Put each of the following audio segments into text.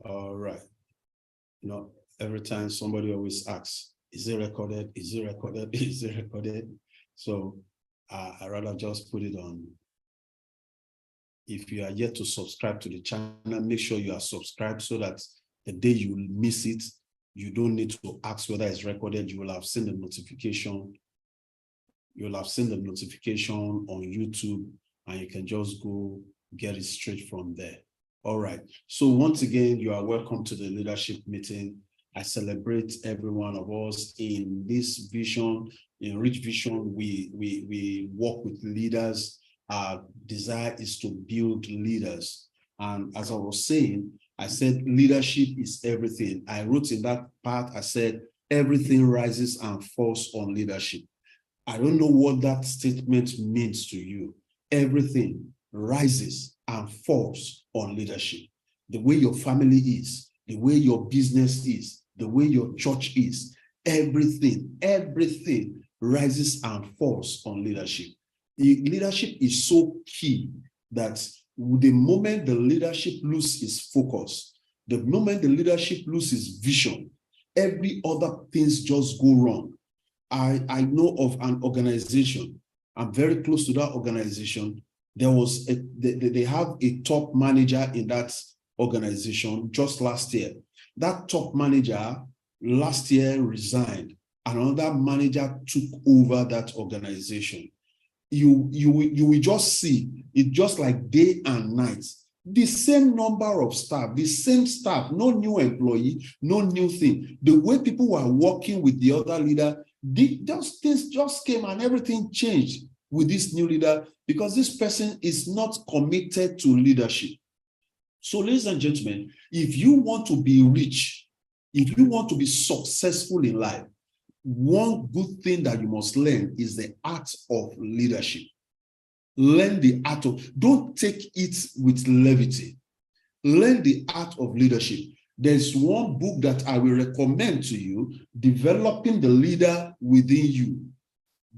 All right. Every time somebody always asks, is it recorded? Is it recorded? Is it recorded? So I rather just put it on. If you are yet to subscribe to the channel, make sure you are subscribed so that the day you miss it, you don't need to ask whether it's recorded. You will have seen the notification. You'll have seen the notification on YouTube, and you can just go get it straight from there. All right. So once again, you are welcome to the leadership meeting. I celebrate every one of us in this vision. In Richvision, we work with leaders. Our desire is to build leaders. And as I was saying, I said leadership is everything. I wrote in that part, I said everything rises and falls on leadership. I don't know what that statement means to you. Everything rises and falls on leadership. The way your family is, the way your business is, the way your church is, everything rises and falls on leadership. The leadership is so key that the moment the leadership loses its focus, the moment the leadership loses vision, every other things just go wrong. I know of an organization. I'm very close to that organization. They have a top manager in that organization just last year. That top manager last year resigned. Another manager took over that organization. You will just see it just like day and night. The same number of staff, the same staff, no new employee, no new thing. The way people were working with the other leader, things just came and everything changed with this new leader because this person is not committed to leadership. So, ladies and gentlemen, if you want to be rich, if you want to be successful in life, one good thing that you must learn is the art of leadership. Learn the art of, don't take it with levity. Learn the art of leadership. There's one book that I will recommend to you, Developing the Leader Within You.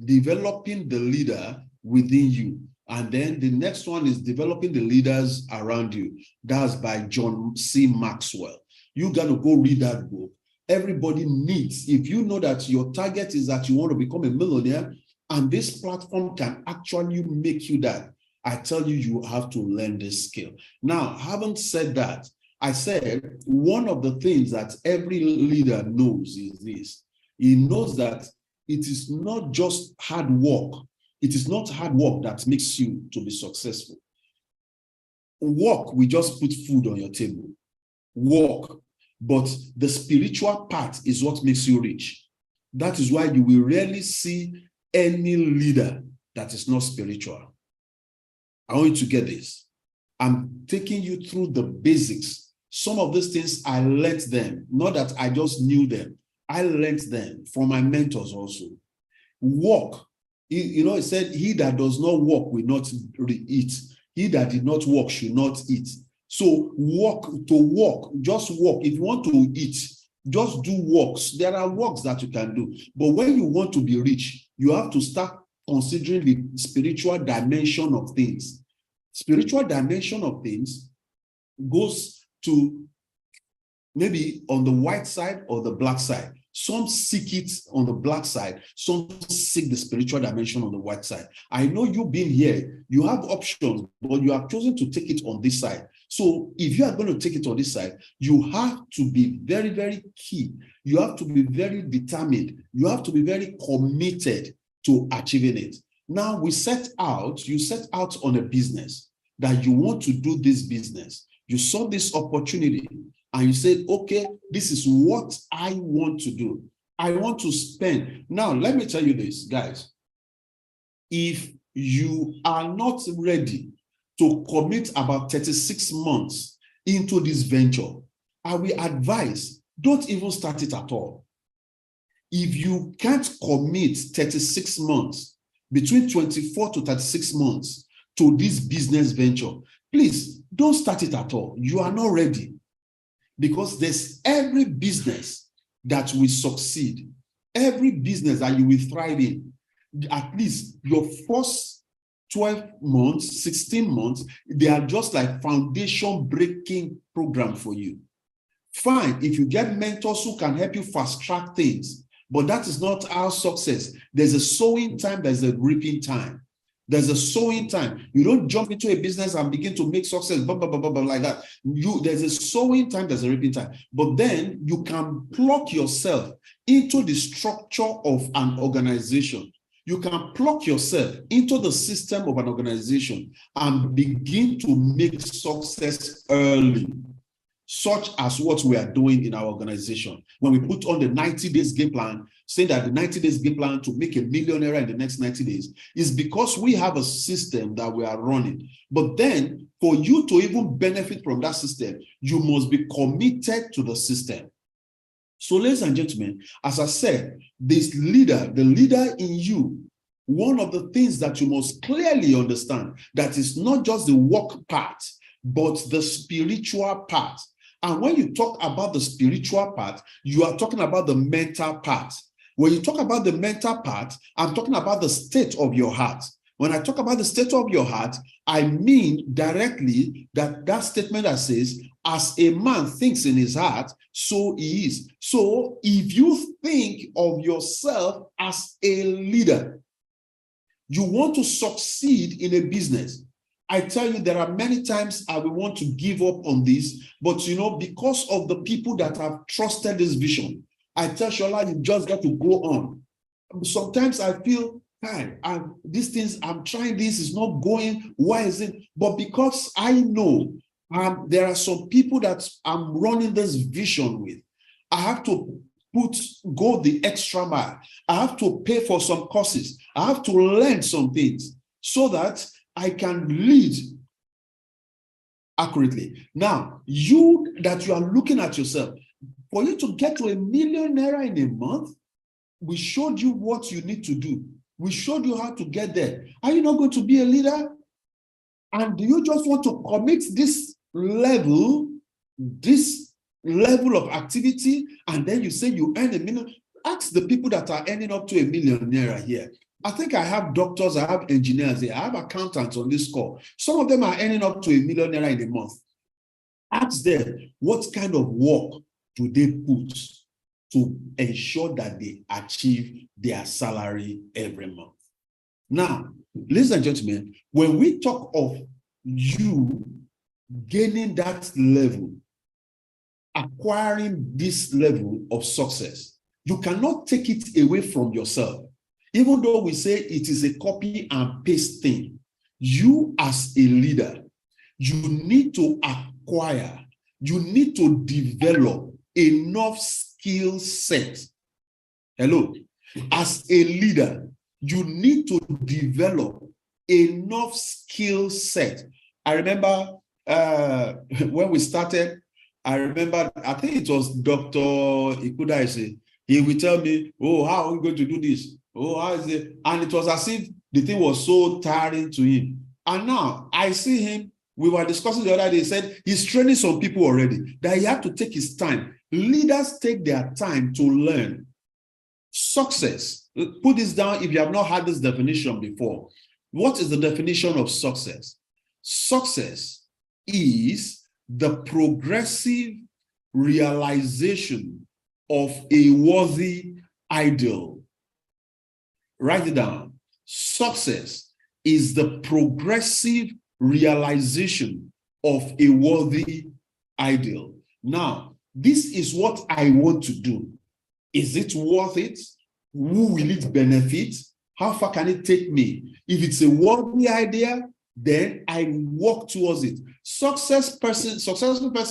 Developing the Leader Within You. And then the next one is Developing the Leaders Around You. That's by John C. Maxwell. You got to go read that book. Everybody needs, if you know that your target is that you want to become a millionaire, and this platform can actually make you that, I tell you, you have to learn this skill. Now, having said that, I said one of the things that every leader knows is this. He knows that it is not just hard work. It is not hard work that makes you to be successful. Work, we just put food on your table. Work. But the spiritual part is what makes you rich. That is why you will rarely see any leader that is not spiritual. I want you to get this. I'm taking you through the basics. Some of these things I learned them, not that I just knew them. I learned them from my mentors also. Work. It said, he that does not work will not eat. He that did not work should not eat. So just work. If you want to eat, just do works. There are works that you can do. But when you want to be rich, you have to start considering the spiritual dimension of things. Spiritual dimension of things goes to maybe on the white side or the black side. Some seek it on the black side. Some seek the spiritual dimension on the white side. I know you being here, you have options, but you have chosen to take it on this side. So if you are going to take it on this side, you have to be very, very key. You have to be very determined. You have to be very committed to achieving it. Now you set out on a business that you want to do this business. You saw this opportunity and you said, okay, this is what I want to do. I want to spend. Now, let me tell you this, guys. If you are not ready to commit about 36 months into this venture, I will advise, don't even start it at all. If you can't commit 36 months, between 24 to 36 months to this business venture, please don't start it at all. You are not ready. Because there's every business that will succeed, every business that you will thrive in, at least your first 12 months, 16 months, they are just like foundation breaking program for you. Fine, if you get mentors who can help you fast track things, but that is not our success. There's a sowing time, there's a reaping time. There's a sowing time. You don't jump into a business and begin to make success, blah, blah, blah, blah, blah, like that. There's a sowing time, there's a reaping time. But then you can plug yourself into the structure of an organization. You can plug yourself into the system of an organization and begin to make success early, such as what we are doing in our organization. When we put on the 90 days game plan, saying that the 90 days game plan to make a millionaire in the next 90 days is because we have a system that we are running. But then for you to even benefit from that system, you must be committed to the system. So ladies and gentlemen, as I said, this leader, the leader in you, one of the things that you must clearly understand, that is not just the work part, but the spiritual part. And when you talk about the spiritual part, you are talking about the mental part. When you talk about the mental part, I'm talking about the state of your heart. When I talk about the state of your heart, I mean directly that statement that says, as a man thinks in his heart, so he is. So if you think of yourself as a leader, you want to succeed in a business. I tell you, there are many times I will want to give up on this, but because of the people that have trusted this vision, I tell Shola, you just got to go on. Sometimes I feel, these things, I'm trying this, is not going. Why is it? But because I know there are some people that I'm running this vision with, I have to go the extra mile. I have to pay for some courses. I have to learn some things so that I can lead accurately. Now, you are looking at yourself, for you to get to a millionaire in a month, we showed you what you need to do. We showed you how to get there. Are you not going to be a leader? And do you just want to commit this level of activity, and then you say you earn $1 million? Ask the people that are earning up to $1 million here. I think I have doctors, I have engineers here, I have accountants on this call. Some of them are earning up to $1 million in a month. Ask them, what kind of work do they put to ensure that they achieve their salary every month? Now, ladies and gentlemen, when we talk of you gaining that level, acquiring this level of success, you cannot take it away from yourself. Even though we say it is a copy and paste thing, you as a leader, you need to acquire, you need to develop enough skill set. Hello. As a leader, you need to develop enough skill set. I remember when we started, I think it was Dr. Ikuda. He would tell me, oh, how are we going to do this? Oh, how is it? And it was as if the thing was so tiring to him. And now I see him, we were discussing the other day, he said he's training some people already, that he had to take his time. Leaders take their time to learn. Success. Put this down if you have not had this definition before. What is the definition of success? Success is the progressive realization of a worthy ideal. Write it down. Success is the progressive realization of a worthy ideal. Now, this is what I want to do. Is it worth it? Who will it benefit? How far can it take me? If it's a worthy idea, then I walk towards it. Successful person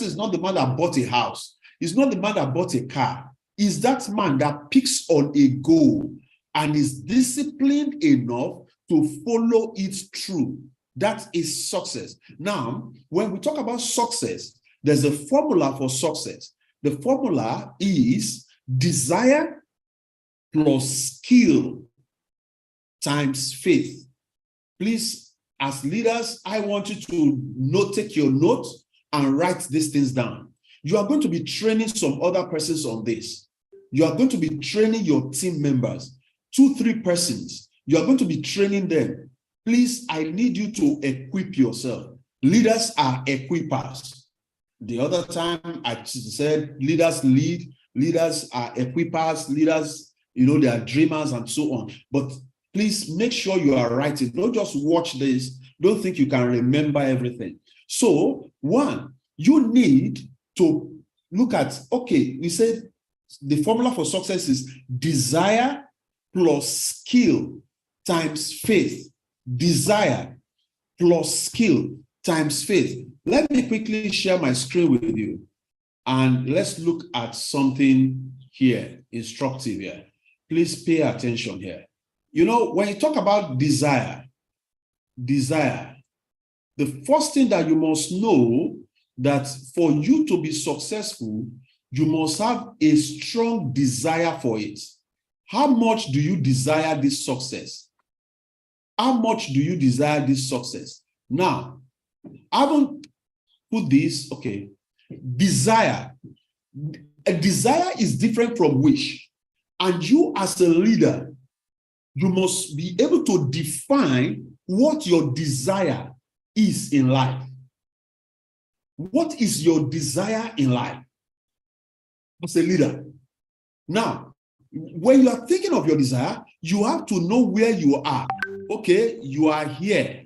is not the man that bought a house. It's not the man that bought a car. It's that man that picks on a goal and is disciplined enough to follow it through. That is success. Now, when we talk about success, there's a formula for success. The formula is desire plus skill times faith. Please, as leaders, I want you to take your notes and write these things down. You are going to be training some other persons on this. You are going to be training your team members. 2-3 persons, you are going to be training them. Please, I need you to equip yourself. Leaders are equippers. The other time I said leaders lead, leaders are equippers, leaders, they are dreamers and so on. But please make sure you are writing. Don't just watch this. Don't think you can remember everything. So, one, you need to look at, okay, we said the formula for success is desire plus skill times faith. Desire plus skill times faith. Let me quickly share my screen with you, and let's look at something here, instructive here. Please pay attention here. When you talk about desire, the first thing that you must know that for you to be successful, you must have a strong desire for it. How much do you desire this success? How much do you desire this success? Now, I haven't put this, okay. Desire. A desire is different from wish. And you as a leader, you must be able to define what your desire is in life. What is your desire in life as a leader? Now, when you are thinking of your desire, you have to know where you are. Okay, you are here.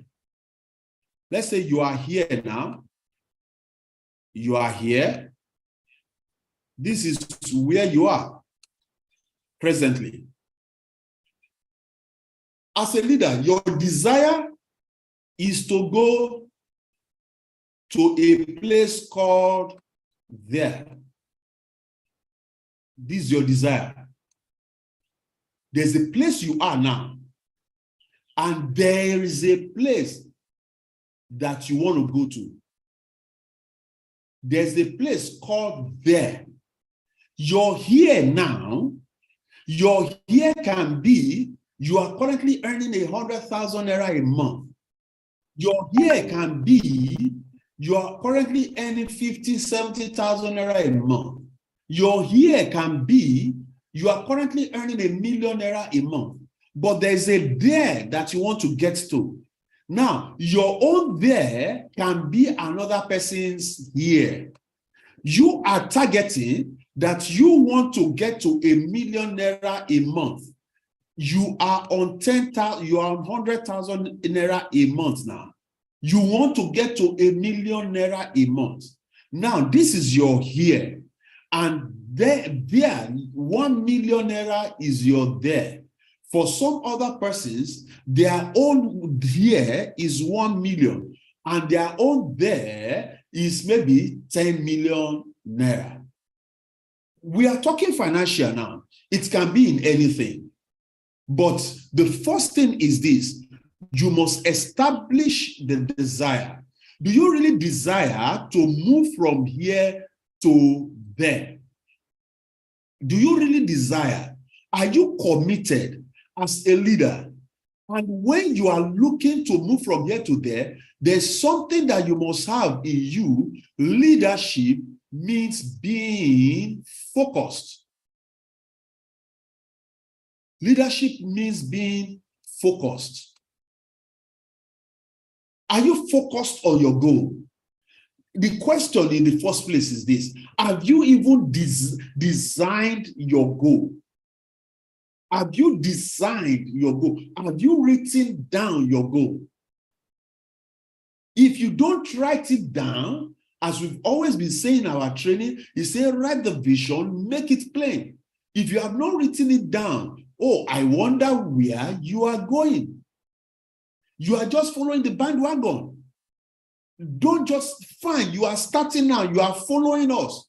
Let's say you are here now. You are here. This is where you are presently. As a leader, your desire is to go to a place called there. This is your desire. There's a place you are now, and there is a place that you want to go to. There's a place called there. You're here now. Your here can be, you are currently earning 100,000 naira a month. Your here can be, you are currently earning 50, 70,000 naira a month. Your here can be, you are currently earning 1 million naira a month. But there's a there that you want to get to. Now, your own there can be another person's here. You are targeting that you want to get to 1 million naira a month. You are on 10,000, you are on 100,000 naira a month now. You want to get to 1 million naira a month. Now, this is your here. And there 1 million naira is your there. For some other persons, their own here is 1 million, and their own there is maybe 10 million naira. We are talking financial now. It can be in anything. But the first thing is this: you must establish the desire. Do you really desire to move from here to there? Do you really desire? Are you committed as a leader? And when you are looking to move from here to there, there's something that you must have in you. Leadership means being focused. Leadership means being focused. Are you focused on your goal? The question in the first place is this: have you even designed your goal? Have you designed your goal? Have you written down your goal? If you don't write it down, as we've always been saying in our training, you say write the vision, make it plain. If you have not written it down, oh, I wonder where you are going. You are just following the bandwagon. Don't just find, you are starting now, you are following us.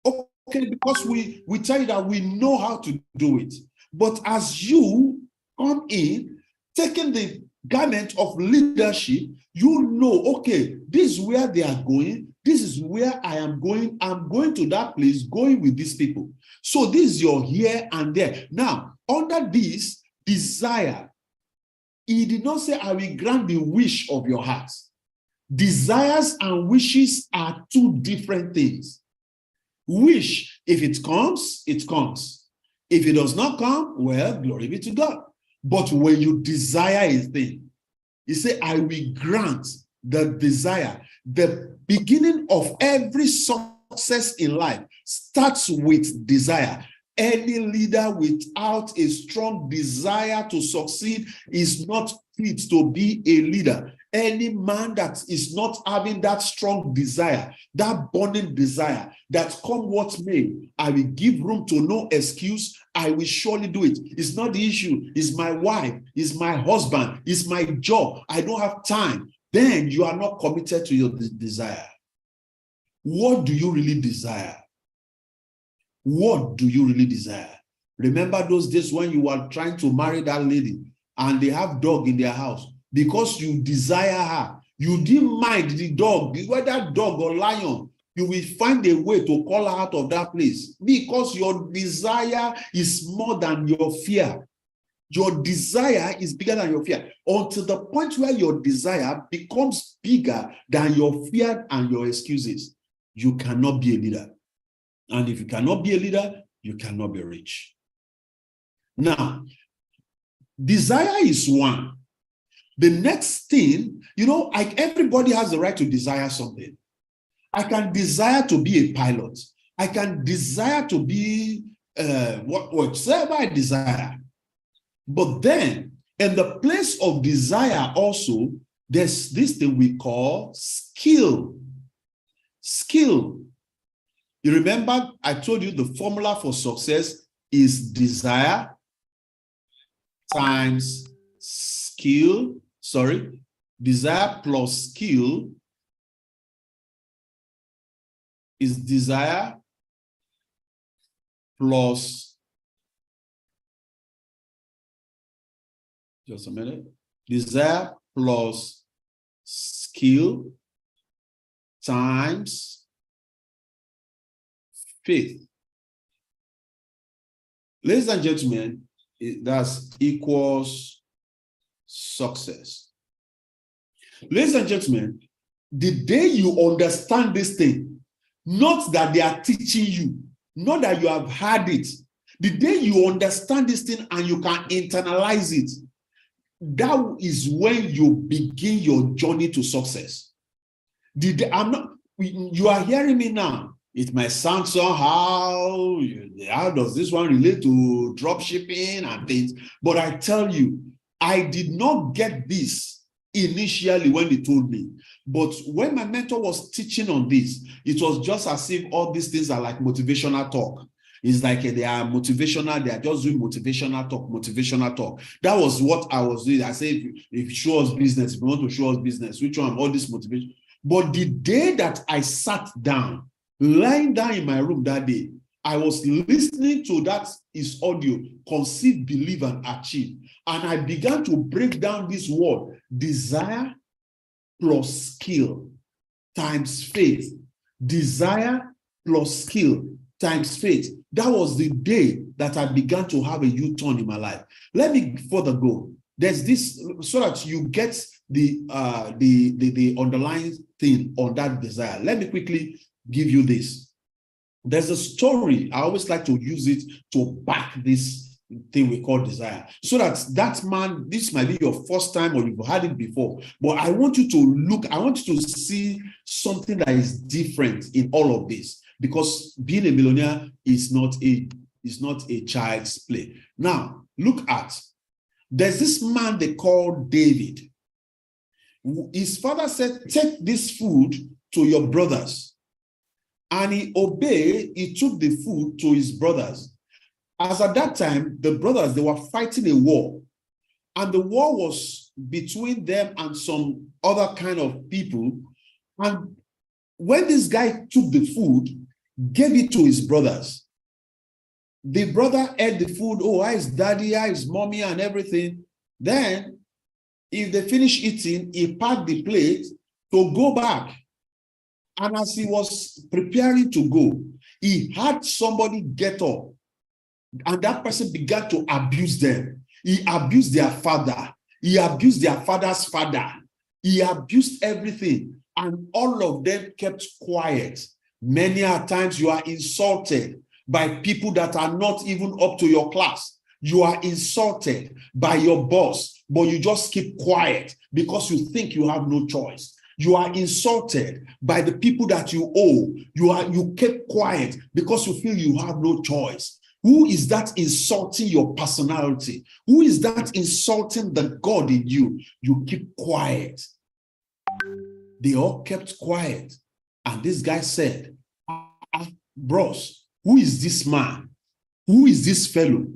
Okay, because we tell you that we know how to do it. But as you come in, taking the garment of leadership, you know, okay, this is where they are going. This is where I am going. I'm going to that place, going with these people. So this is your here and there. Now, under this desire, he did not say, I will grant the wish of your heart. Desires and wishes are two different things. Wish, if it comes, it comes. If it does not come, well, glory be to God. But when you desire a thing, you say, I will grant the desire. The beginning of every success in life starts with desire. Any leader without a strong desire to succeed is not fit to be a leader. Any man that is not having that strong desire, that burning desire, that come what may, I will give room to no excuse, I will surely do it. It's not the issue. It's my wife, it's my husband, it's my job. I don't have time. Then you are not committed to your desire. What do you really desire? What do you really desire? Remember those days when you were trying to marry that lady and they have dog in their house. Because you desire her, you didn't mind the dog, whether dog or lion, you will find a way to call her out of that place because your desire is more than your fear. Your desire is bigger than your fear until the point where your desire becomes bigger than your fear and your excuses. You cannot be a leader. And if you cannot be a leader, you cannot be rich. Now, desire is one. The next thing, everybody has the right to desire something. I can desire to be a pilot. I can desire to be whatever I desire. But then, in the place of desire also, there's this thing we call skill. Skill. You remember I told you the formula for success is desire times skill. Desire plus skill is desire plus, just a minute, desire plus skill times faith. Ladies and gentlemen, that's equals success. Ladies and gentlemen, the day you understand this thing, not that they are teaching you, not that you have heard it, the day you understand this thing and you can internalize it, that is when you begin your journey to success. You are hearing me now. It might sound somehow, how does this one relate to drop shipping and things? But I tell you, I did not get this initially when they told me. But when my mentor was teaching on this, it was just as if all these things are like motivational talk. It's like they are motivational, they are just doing motivational talk. That was what I was doing. I said, if you show us business, if you want to show us business, which one? All this motivation. But the day that I sat down, lying down in my room that day, I was listening to that is audio, conceive, believe, and achieve. And I began to break down this word, desire plus skill times faith. Desire plus skill times faith. That was the day that I began to have a U-turn in my life. Let me further go. There's this, so that you get the underlying thing on that desire. Let me quickly give you this. There's a story. I always like to use it to back this thing we call desire. So that man, this might be your first time or you've had it before, but I want you to see something that is different in all of this, because being a millionaire is not a child's play. Now, there's this man they call David. His father said, take this food to your brothers. And he obeyed, he took the food to his brothers. As at that time, the brothers, they were fighting a war. And the war was between them and some other kind of people. And when this guy took the food, gave it to his brothers, the brother ate the food. Oh, how is daddy, how is mommy, and everything. Then, if they finish eating, he packed the plate to go back. And as he was preparing to go, he had somebody get up, and that person began to abuse them. He abused their father. He abused their father's father. He abused everything, and all of them kept quiet. Many a times you are insulted by people that are not even up to your class. You are insulted by your boss, but you just keep quiet because you think you have no choice. You are insulted by the people that you owe. You kept quiet because you feel you have no choice. Who is that insulting your personality? Who is that insulting the God in you? You keep quiet. They all kept quiet. And this guy said, bros, who is this man? Who is this fellow?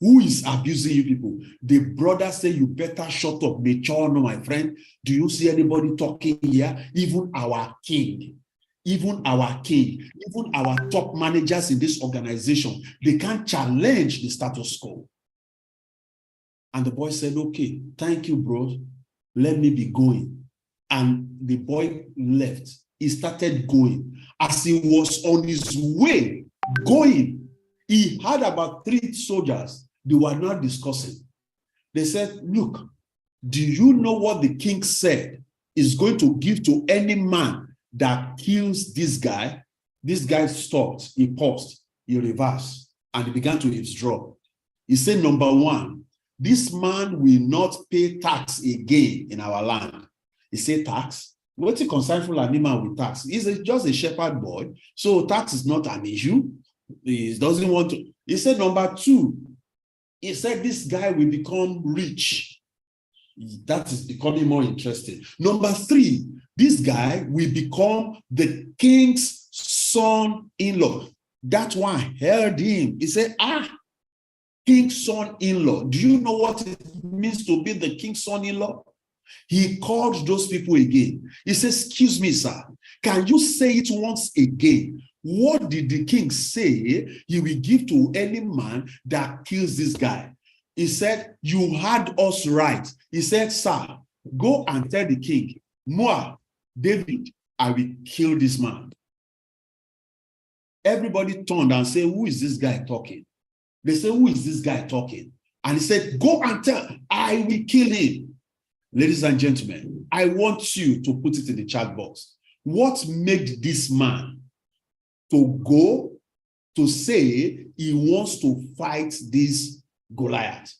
Who is abusing you people? The brother said, you better shut up. Mature, no, my friend. Do you see anybody talking here? Even our king, even our top managers in this organization, they can't challenge the status quo. And the boy said, okay, thank you, bro. Let me be going. And the boy left. He started going. As he was on his way going, he had about 3 soldiers. They were not discussing. They said, look, do you know what the king said is going to give to any man that kills this guy? This guy stopped, he paused, he reversed, and he began to withdraw. He said, number 1, this man will not pay tax again in our land. He said, tax? What's the concern for an animal with tax? He's just a shepherd boy, so tax is not an issue. He doesn't want to. He said, number 2, he said this guy will become rich. That is becoming more interesting. Number 3, this guy will become the king's son-in-law. That one heard him. He said, king's son-in-law. Do you know what it means to be the king's son-in-law? He called those people again. He says, excuse me, sir, can you say it once again? What did the king say he will give to any man that kills this guy? He said, you had us right. He said, sir, go and tell the king, moi, David, I will kill this man. Everybody turned and said, who is this guy talking? They said, who is this guy talking? And he said, go and tell, I will kill him. Ladies and gentlemen, I want you to put it in the chat box. What made this man to go to say he wants to fight this Goliath?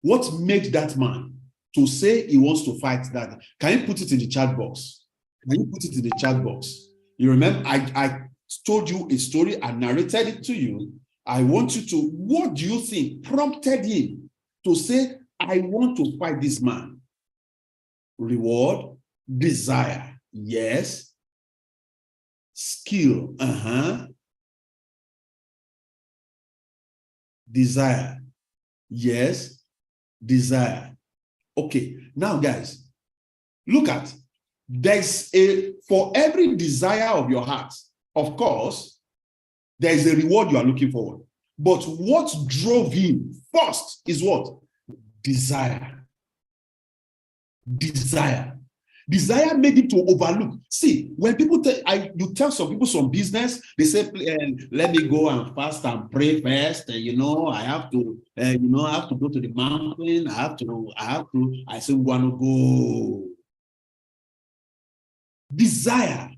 What made that man to say he wants to fight that? Can you put it in the chat box? Can you put it in the chat box? You remember, I told you a story, I narrated it to you. I want you to, what do you think prompted him to say, I want to fight this man? Reward, desire, yes. Skill, desire, yes. Desire. Okay, now guys, look at, for every desire of your heart, of course, there is a reward you are looking for. But what drove him first is what? Desire. Desire. Desire made him to overlook. See, when people you tell some people some business, they say, let me go and fast and pray first. I have to, I have to go to the mountain. I say, we want to go. Desire.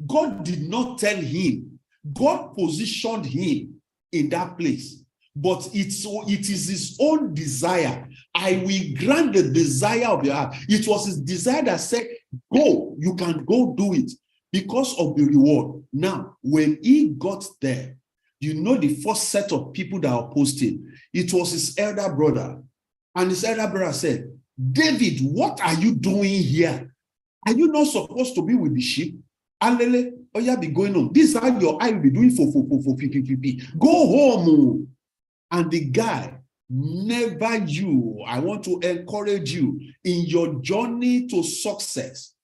God did not tell him. God positioned him in that place. But it is his own desire. I will grant the desire of your heart. It was his desire that said, go, you can go do it because of the reward. Now, when he got there, the first set of people that opposed him, it was his elder brother. And his elder brother said, David, what are you doing here? Are you not supposed to be with the sheep? Alele, be going on. This is how your eye will be doing for. Go home. And the guy, never you, I want to encourage you in your journey to success.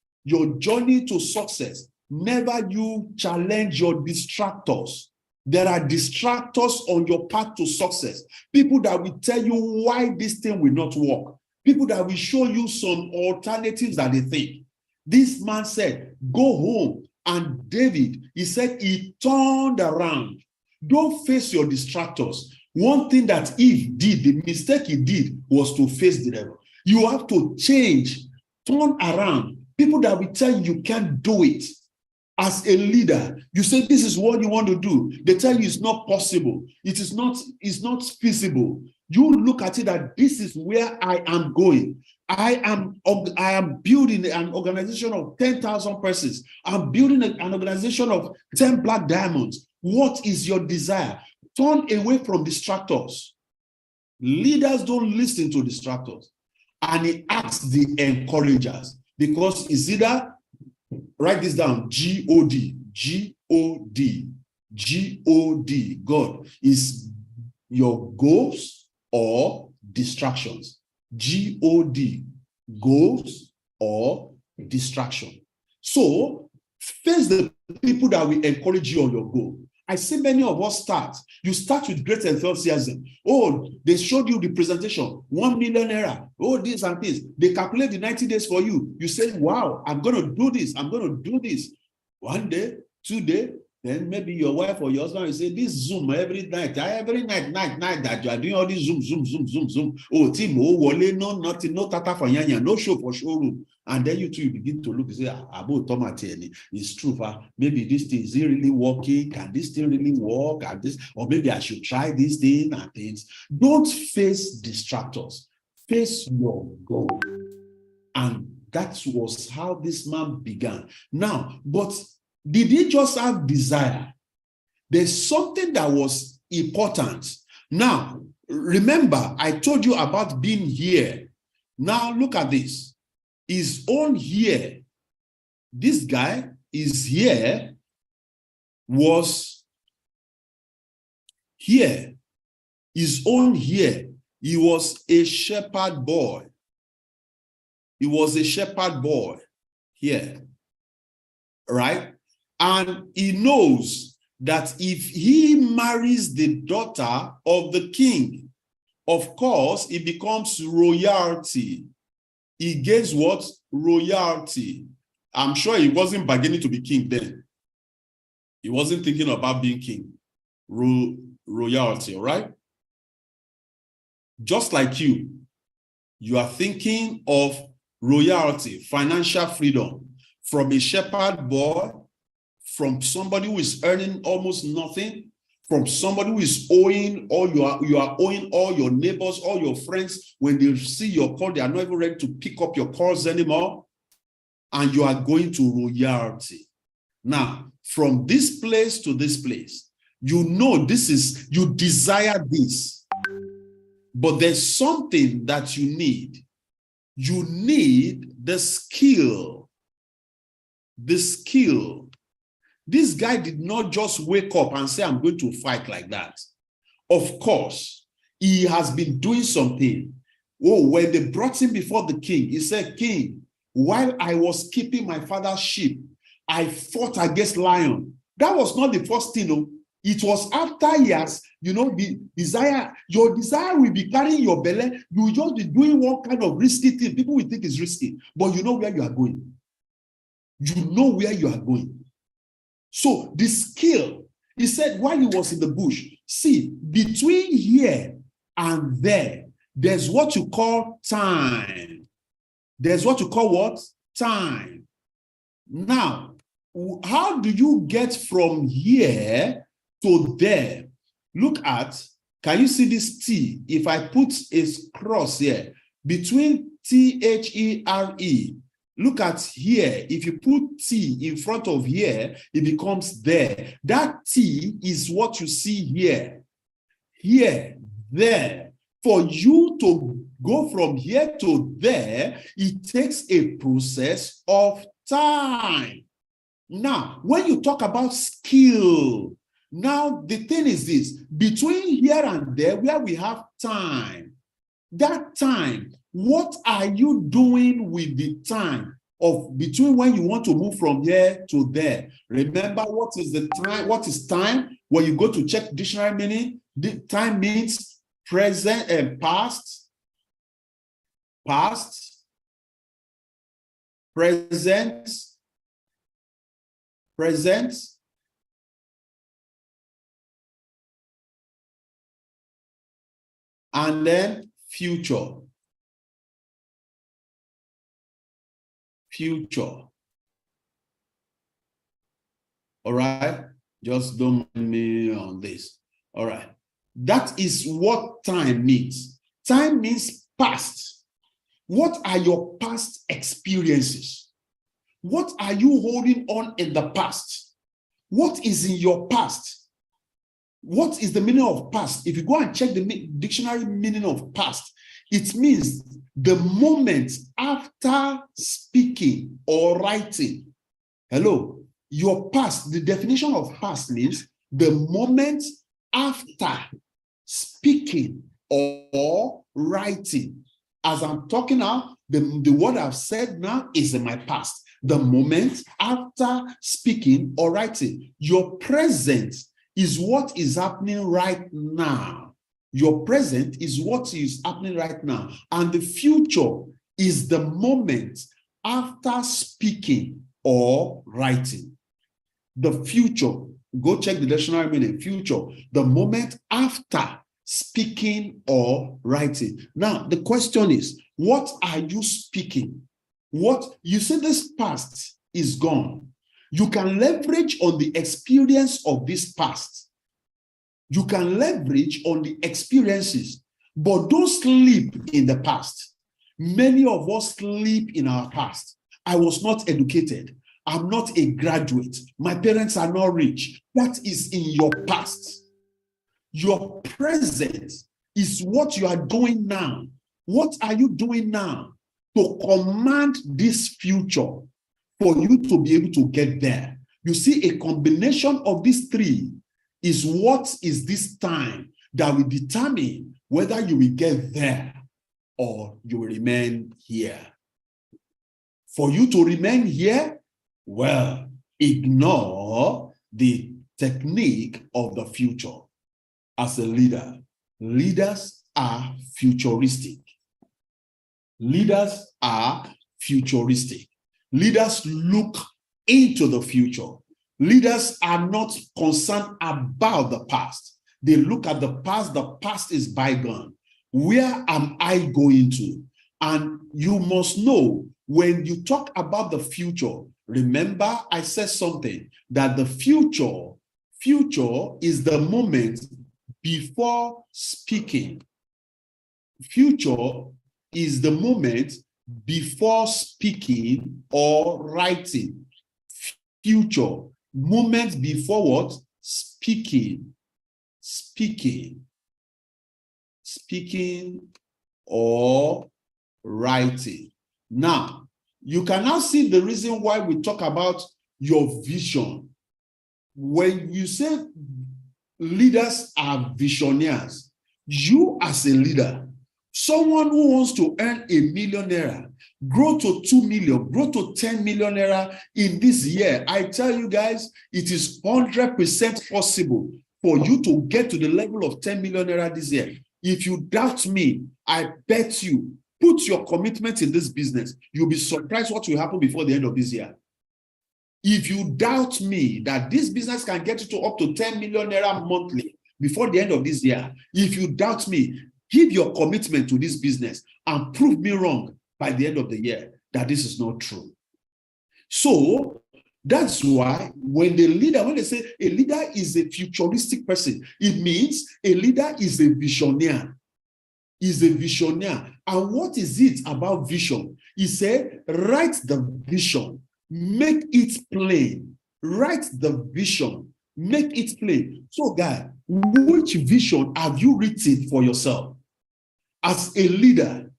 Never you challenge your distractors. There are distractors on your path to success. People that will tell you why this thing will not work. People that will show you some alternatives that they think. This man said, go home. And David, he said, he turned around. Don't face your distractors. One thing that Eve did, the mistake he did, was to face the devil. You have to change, turn around. People that will tell you can't do it. As a leader, you say this is what you want to do. They tell you it's not possible. It's not feasible. You look at it that this is where I am going. I am building an organization of 10,000 persons. I'm building an organization of 10 black diamonds. What is your desire? Turn away from distractors. Leaders don't listen to distractors. And he asks the encouragers, because it's either, write this down, G-O-D, G-O-D, G-O-D, God, is your goals or distractions. G-O-D, goals or distraction. So face the people that will encourage you on your goal. I see many of us start. You start with great enthusiasm. Oh, they showed you the presentation, 1 million naira. Oh, this and this. They calculate the 90 days for you. You say, wow, I'm going to do this. I'm going to do this. 1 day, 2 days. Then maybe your wife or your husband will say, this Zoom every night that you are doing all this Zoom. Oh, Tim, oh, Wale, no, nothing, no tata for Yanya, no show for showroom. And then you two you begin to look and say, about Tomati, it's true. Maybe this thing is really working. Can this thing really work? Or maybe I should try this thing and things. Don't face distractors. Face your goal. And that was how this man began. Now, but did he just have desire? There's something that was important. Now, remember, I told you about being here. Now, look at this. His own here, this guy is here, was here. His own here, he was a shepherd boy. He was a shepherd boy here, right? And he knows that if he marries the daughter of the king, of course, it becomes royalty. He gains what? Royalty. I'm sure he wasn't beginning to be king then. He wasn't thinking about being king. Royalty, all right? Just like you are thinking of royalty, financial freedom, from a shepherd boy, from somebody who is earning almost nothing, from somebody who is owing, or you are owing all your neighbors, all your friends. When they see your call, they are not even ready to pick up your calls anymore, and you are going to royalty. Now, from this place to this place, you know this is, you desire this, but there's something that you need. You need the skill. The skill. This guy did not just wake up and say, I'm going to fight like that. Of course, he has been doing something. Oh, when they brought him before the king, he said, King, while I was keeping my father's sheep, I fought against lion. That was not the first thing. No. It was after years, the desire, your desire will be carrying your belly. You will just be doing one kind of risky thing. People will think it's risky, but you know where you are going. You know where you are going. So the skill, he said, while he was in the bush, see, between here and there, there's what you call time. There's what you call what? Time. Now, how do you get from here to there? Look at, can you see this T? If I put a cross here, between T-H-E-R-E, look at here. If you put T in front of here, it becomes there. That T is what you see here. Here, there. For you to go from here to there, it takes a process of time. Now, when you talk about skill, now the thing is this, between here and there, where we have time, that time, what are you doing with the time of between when you want to move from here to there? Remember, what is the time? What is time? When you go to check dictionary meaning, the time means present and past, present, and then future. All right, just don't mind me on this. All right, that is what time means. Time means past. What are your past experiences? What are you holding on in the past? What is in your past? What is the meaning of past? If you go and check the dictionary meaning of past, it means the moment after speaking or writing. Hello, your past, the definition of past means the moment after speaking or writing. As I'm talking now, the word I've said now is in my past. The moment after speaking or writing. Your present is what is happening right now. Your present is what is happening right now. And the future is the moment after speaking or writing. The future, go check the dictionary meaning, future, the moment after speaking or writing. Now, the question is, what are you speaking? What you say this past is gone. You can leverage on the experience of this past. You can leverage on the experiences, but don't sleep in the past. Many of us sleep in our past. I was not educated. I'm not a graduate. My parents are not rich. That is in your past. Your present is what you are doing now. What are you doing now to command this future for you to be able to get there? You see, a combination of these three is what is this time that will determine whether you will get there or you will remain here. For you to remain here, well, ignore the technique of the future. As a leader, leaders are futuristic. Leaders are futuristic. Leaders look into the future. Leaders are not concerned about the past. They look at the past. The past is bygone. Where am I going to? And you must know, when you talk about the future, remember I said something, that the future is the moment before speaking. Future is the moment before speaking or writing. Future, moment before what? Speaking or writing. Now, you can now see the reason why we talk about your vision. When you say leaders are visionaries, you as a leader, someone who wants to earn $1 million, grow to 2 million, grow to 10 million naira in this year, I tell you guys, it is 100% possible for you to get to the level of 10 million naira this year. If you doubt me, I bet you, put your commitment in this business. You'll be surprised what will happen before the end of this year. If you doubt me that this business can get you to up to 10 million naira monthly before the end of this year, if you doubt me, give your commitment to this business and prove me wrong by the end of the year that this is not true. So that's why when they say a leader is a futuristic person, it means a leader is a visionary. Is a visionary. And what is it about vision? He said, write the vision, make it plain. Write the vision, make it plain. So, guys, which vision have you written for yourself? As a leader,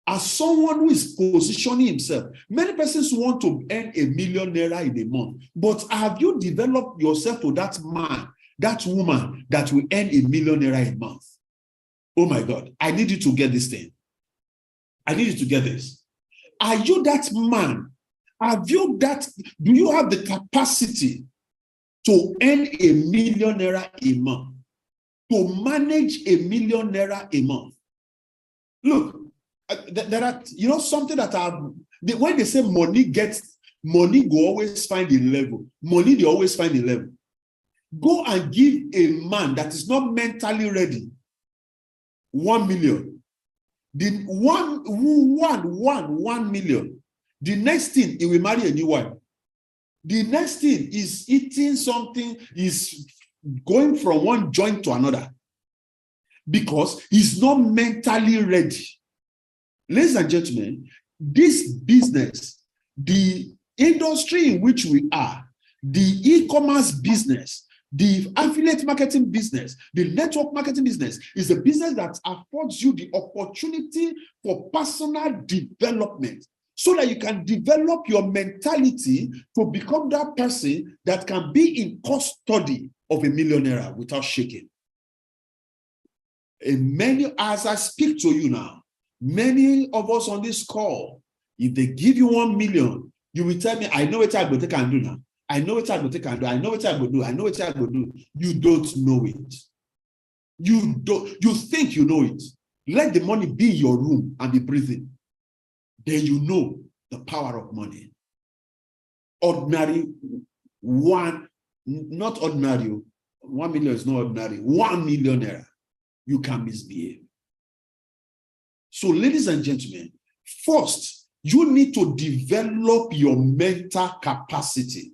as someone who is positioning himself, many persons want to earn $1 million naira in a month, but have you developed yourself to that man, that woman that will earn $1 million naira a month? Oh my God, I need you to get this thing. I need you to get this. Are you that man? Have you that? Do you have the capacity to earn $1 million naira a month? To manage $1 million naira a month? Look, there are, something that when they say money go always find a level. Money, they always find a level. Go and give a man that is not mentally ready 1 million. The 1 million. The next thing, he will marry a new wife. The next thing is eating something, is going from one joint to another. Because he's not mentally ready. Ladies and gentlemen, this business, the industry in which we are, the e-commerce business, the affiliate marketing business, the network marketing business is a business that affords you the opportunity for personal development so that you can develop your mentality to become that person that can be in custody of a millionaire without shaking. And many, as I speak to you now, many of us on this call, if they give you 1 million, you will tell me, I know what I can do now. I know what I can do. I know what I will do. I know what I will do. You don't know it. You think you know it. Let the money be in your room and be breathing. Then you know the power of money. Ordinary one, not ordinary. 1 million is not ordinary. 1 millionaire, you can misbehave. So, ladies and gentlemen, first, you need to develop your mental capacity.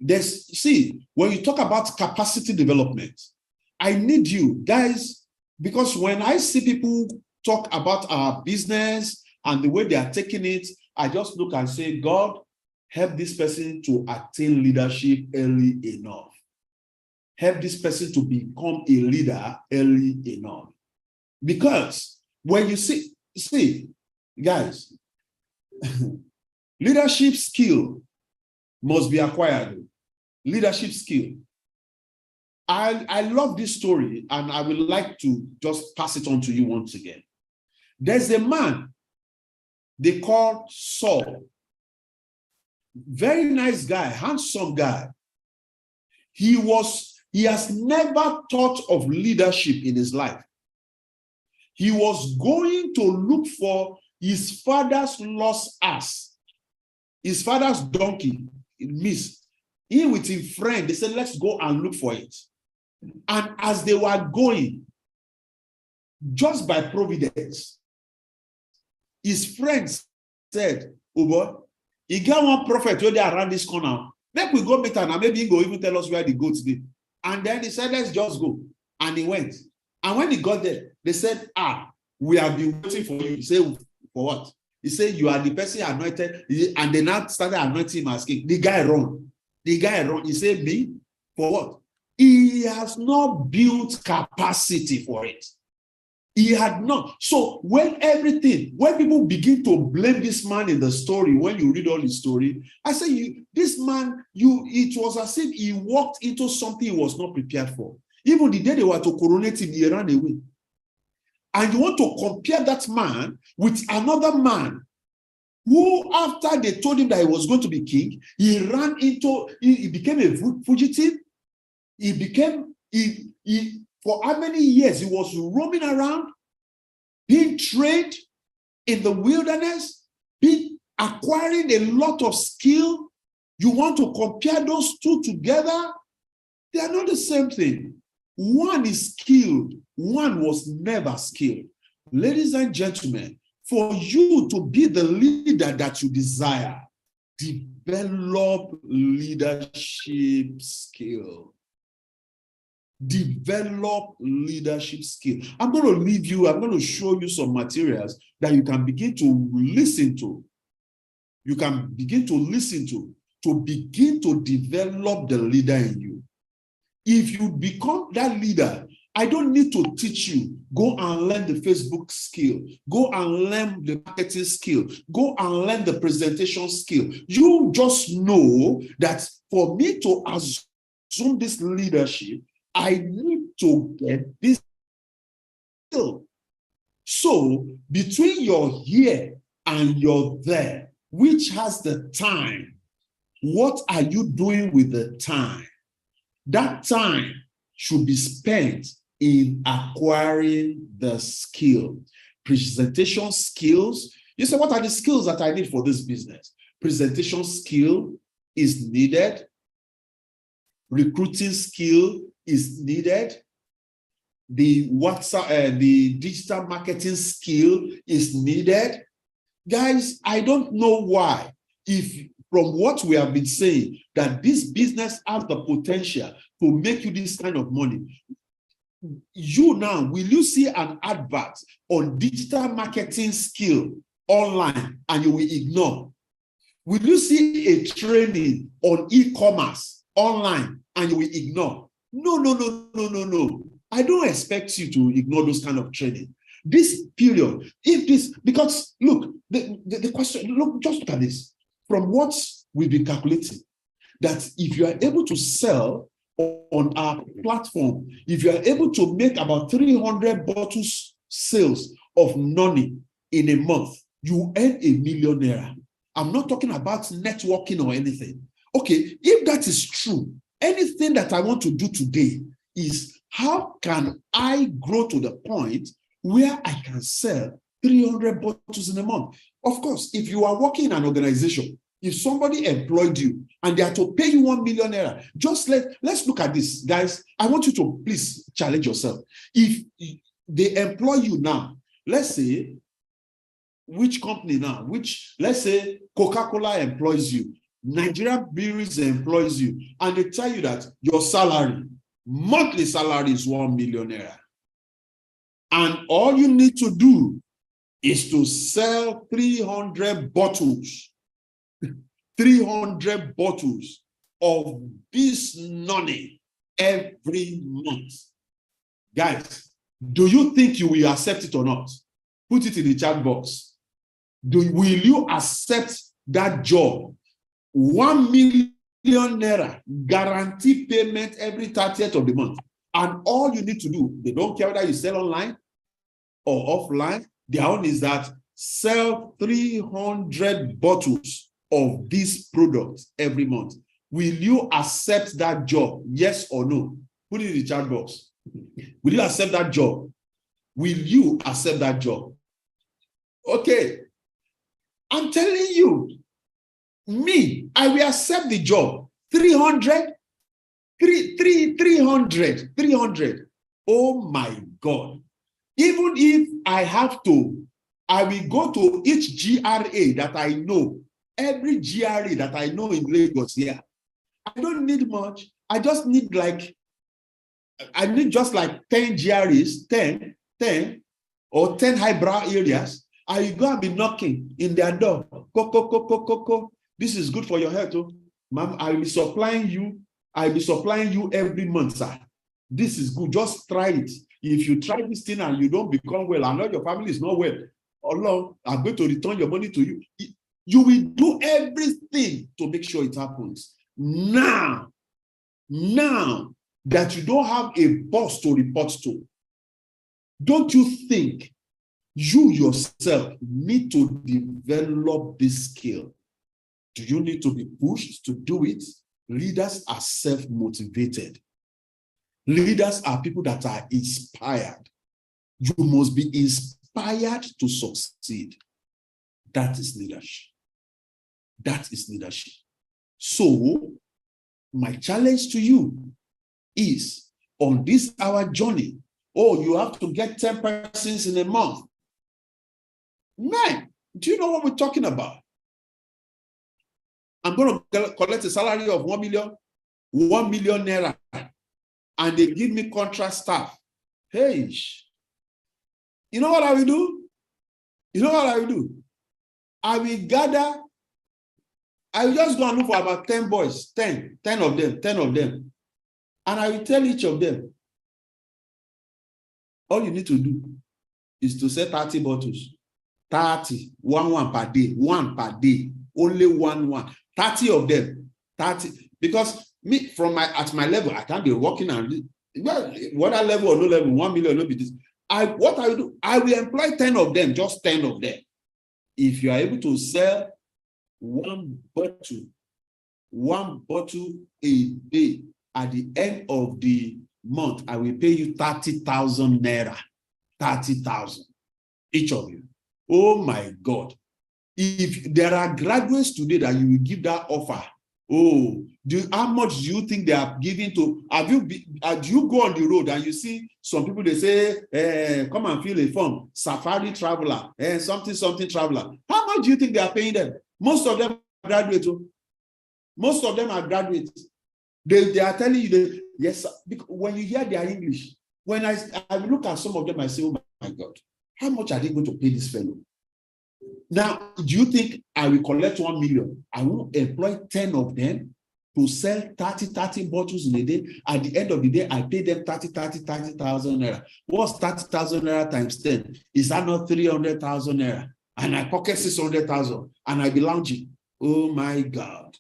See, when you talk about capacity development, I need you guys, because when I see people talk about our business and the way they are taking it, I just look and say, God, help this person to attain leadership early enough. Help this person to become a leader early enough. Because when you see guys, leadership skill must be acquired. Leadership skill. I love this story, and I would like to just pass it on to you once again. There's a man they call Saul. Very nice guy, handsome guy. He has never thought of leadership in his life. He was going to look for his father's lost ass, his father's donkey, missed. He with his friend, they said, let's go and look for it. And as they were going, just by providence, his friends said, oh boy, he got one prophet where they around this corner. Make we go meet her, and maybe he go even tell us where the goats be. And then he said, let's just go. And he went. And when he got there, they said, we have been waiting for you. He said, for what? He said, you are the person anointed. And they now started anointing him as king. The guy run. He said, me? For what? He has not built capacity for it. He had not. So when people begin to blame this man in the story, when you read all his story, I say, this man, it was as if he walked into something he was not prepared for. Even the day they were to coronate him, he ran away. And you want to compare that man with another man who, after they told him that he was going to be king, he became a fugitive. For how many years he was roaming around, being trained in the wilderness, acquiring a lot of skill. You want to compare those two together? They are not the same thing. One is skilled, one was never skilled. Ladies and gentlemen, for you to be the leader that you desire, develop leadership skill. Develop leadership skill. I'm going to show you some materials that you can begin to listen to. You can begin to listen to begin to develop the leader in you. If you become that leader, I don't need to teach you. Go and learn the Facebook skill. Go and learn the marketing skill. Go and learn the presentation skill. You just know that for me to assume this leadership, I need to get this skill. So between your here and your there, which has the time, what are you doing with the time? That time should be spent in acquiring the skill. Presentation skills. You say, what are the skills that I need for this business? Presentation skill is needed. Recruiting skill is needed. The WhatsApp, the digital marketing skill is needed. Guys, I don't know why, if from what we have been saying, that this business has the potential to make you this kind of money. You now, will you see an advert on digital marketing skill online and you will ignore? Will you see a training on e-commerce online and you will ignore? No. I don't expect you to ignore those kind of training. This period, because look, the question, look, just look at this. From what we've been calculating, that if you are able to sell on our platform, if you are able to make about 300 bottles sales of noni in a month, you earn ₦1 million. I'm not talking about networking or anything. Okay, if that is true, anything that I want to do today is how can I grow to the point where I can sell 300 bottles in a month? Of course, if you are working in an organization, if somebody employed you and they are to pay you ₦1 million, just let's look at this, guys. I want you to please challenge yourself. If they employ you now, let's say, which company now? Let's say Coca-Cola employs you, Nigeria Breweries employs you, and they tell you that your salary, monthly salary is ₦1 million. And all you need to do is to sell 300 bottles. 300 bottles of this noni every month. Guys, do you think you will accept it or not? Put it in the chat box. Will you accept that job? ₦1 million guarantee payment every 30th of the month. And all you need to do, they don't care whether you sell online or offline. Their own is that sell 300 bottles of this product every month. Will you accept that job? Yes or no? Put it in the chat box. Will you accept that job? Will you accept that job? Okay. I'm telling you, I will accept the job. 300. Oh my God. Even if I have to, I will go to each GRA that I know. Every GRA that I know in Lagos here. I don't need much. I just need just like 10 GRAs, 10 or 10 highbrow areas. I will go and be knocking in their door. Coco. This is good for your health. Oh. Ma'am, I will be supplying you. I'll be supplying you every month, sir. This is good. Just try it. If you try this thing and you don't become well, I know your family is not well. Allah, I'm going to return your money to you. You will do everything to make sure it happens. Now that you don't have a boss to report to, don't you think you yourself need to develop this skill? Do you need to be pushed to do it? Leaders are self-motivated. Leaders are people that are inspired. You must be inspired to succeed. That is leadership. That is leadership. So, my challenge to you is on this our journey. Oh, you have to get 10 persons in a month. Man, do you know what we're talking about? I'm going to collect a salary of ₦1 million, and they give me contract staff. Hey, you know what I will do? I will gather. I will just go and look for about 10 boys, 10 of them. And I will tell each of them, all you need to do is to sell 30 bottles. 30, one per day, only one. 30 of them, 30. Because me, at my level, I can't be working on whether level or no level, 1 million, no be this. What I will do, I will employ 10 of them, just 10 of them. If you are able to sell one bottle a day, at the end of the month, I will pay you 30,000 naira. 30,000 each of you. Oh my God. If there are graduates today that you will give that offer, how much do you think they are giving to? Do you go on the road and you see some people, they say, come and fill a form, safari traveler, something traveler. How much do you think they are paying them? Most of them are graduates. Most of them are graduates. They are telling you, yes, when you hear their English, When I look at some of them, I say, oh my God, how much are they going to pay this fellow? Now, do you think I will collect 1 million? I will employ 10 of them to sell 30 bottles in a day. At the end of the day, I pay them 30,000 naira. What's 30,000 naira times 10? Is that not 300,000 naira? And I pocket 600,000 and I be lounging. Oh my God.